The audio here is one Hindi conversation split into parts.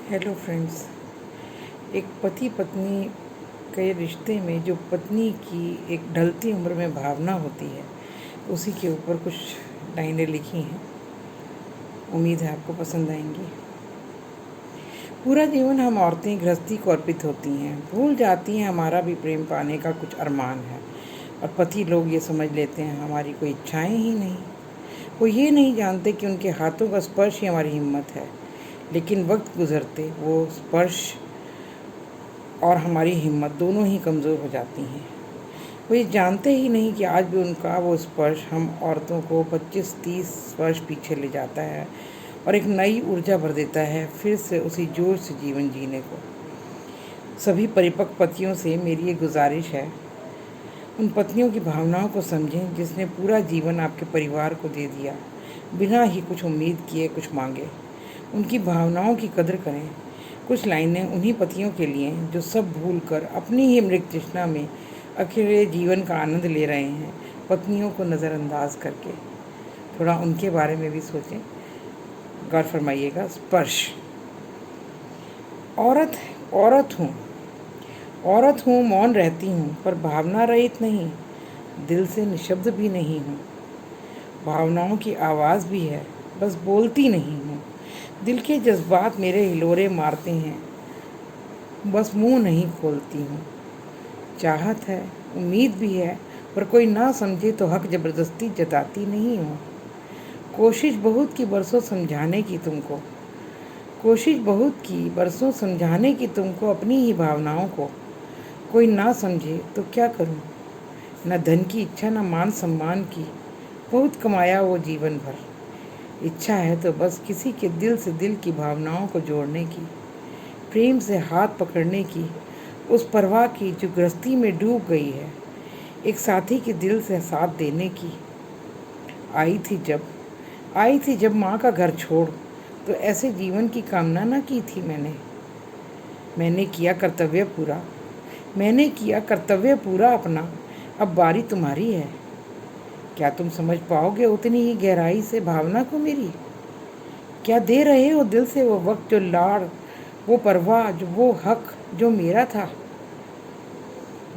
Hello friends. एक पति पत्नी के रिश्ते में जो पत्नी की एक ढलती उम्र में भावना होती है, उसी के ऊपर कुछ लाइनें लिखी हैं। उम्मीद है आपको पसंद आएंगी। पूरा जीवन हम औरतें गृहस्थी को अर्पित होती हैं, भूल जाती हैं हमारा भी प्रेम पाने का कुछ अरमान है। और पति लोग ये समझ लेते हैं हमारी कोई इच्छाएं ही नहीं। वो ये नहीं जानते कि उनके हाथों का स्पर्श ही हमारी हिम्मत है। लेकिन वक्त गुज़रते वो स्पर्श और हमारी हिम्मत दोनों ही कमज़ोर हो जाती हैं। वो ये जानते ही नहीं कि आज भी उनका वो स्पर्श हम औरतों को 25-30 वर्ष पीछे ले जाता है और एक नई ऊर्जा भर देता है फिर से उसी जोश से जीवन जीने को। सभी परिपक्व पतियों से मेरी एक गुजारिश है, उन पत्नियों की भावनाओं को समझें जिसने पूरा जीवन आपके परिवार को दे दिया, बिना ही कुछ उम्मीद किए कुछ मांगे। उनकी भावनाओं की कदर करें। कुछ लाइनें उन्हीं पतियों के लिए जो सब भूलकर अपनी ही मृग तृष्णा में अकेले जीवन का आनंद ले रहे हैं, पत्नियों को नज़रअंदाज करके। थोड़ा उनके बारे में भी सोचें, गौर फरमाइएगा। स्पर्श। औरत हूँ, मौन रहती हूँ, पर भावना रहित नहीं, दिल से निशब्द भी नहीं हूँ। भावनाओं की आवाज़ भी है, बस बोलती नहीं हूँ। दिल के जज्बात मेरे हिलोरे मारते हैं, बस मुंह नहीं खोलती हूँ। चाहत है, उम्मीद भी है, पर कोई ना समझे तो हक ज़बरदस्ती जताती नहीं हूँ। कोशिश बहुत की बरसों समझाने की तुमको अपनी ही भावनाओं को। कोई ना समझे तो क्या करूँ। न धन की इच्छा, न मान सम्मान की। बहुत कमाया वो जीवन भर। इच्छा है तो बस किसी के दिल से दिल की भावनाओं को जोड़ने की, प्रेम से हाथ पकड़ने की, उस परवाह की जो गृहस्थी में डूब गई है, एक साथी के दिल से साथ देने की। आई थी जब माँ का घर छोड़, तो ऐसे जीवन की कामना न की थी मैंने किया कर्तव्य पूरा अपना। अब बारी तुम्हारी है। क्या तुम समझ पाओगे उतनी ही गहराई से भावना को मेरी? क्या दे रहे हो दिल से वो वक्त, जो लाड़, वो परवाह, जो वो हक जो मेरा था?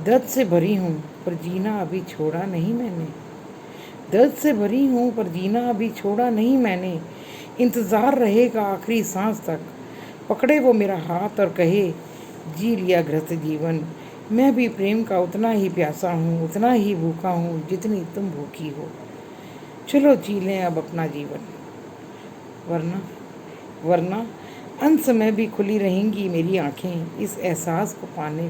दर्द से भरी हूँ पर जीना अभी छोड़ा नहीं मैंने। इंतज़ार रहेगा आखिरी सांस तक। पकड़े वो मेरा हाथ और कहे, जी लिया गृहस्थ जीवन। मैं भी प्रेम का उतना ही प्यासा हूँ, उतना ही भूखा हूँ जितनी तुम भूखी हो। चलो जी लें अब अपना जीवन, वरना अंत समय भी खुली रहेंगी मेरी आँखें इस एहसास को पाने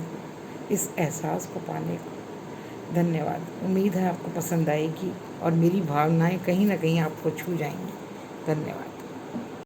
को। धन्यवाद। उम्मीद है आपको पसंद आएगी और मेरी भावनाएं कहीं ना कहीं आपको छू जाएंगी। धन्यवाद।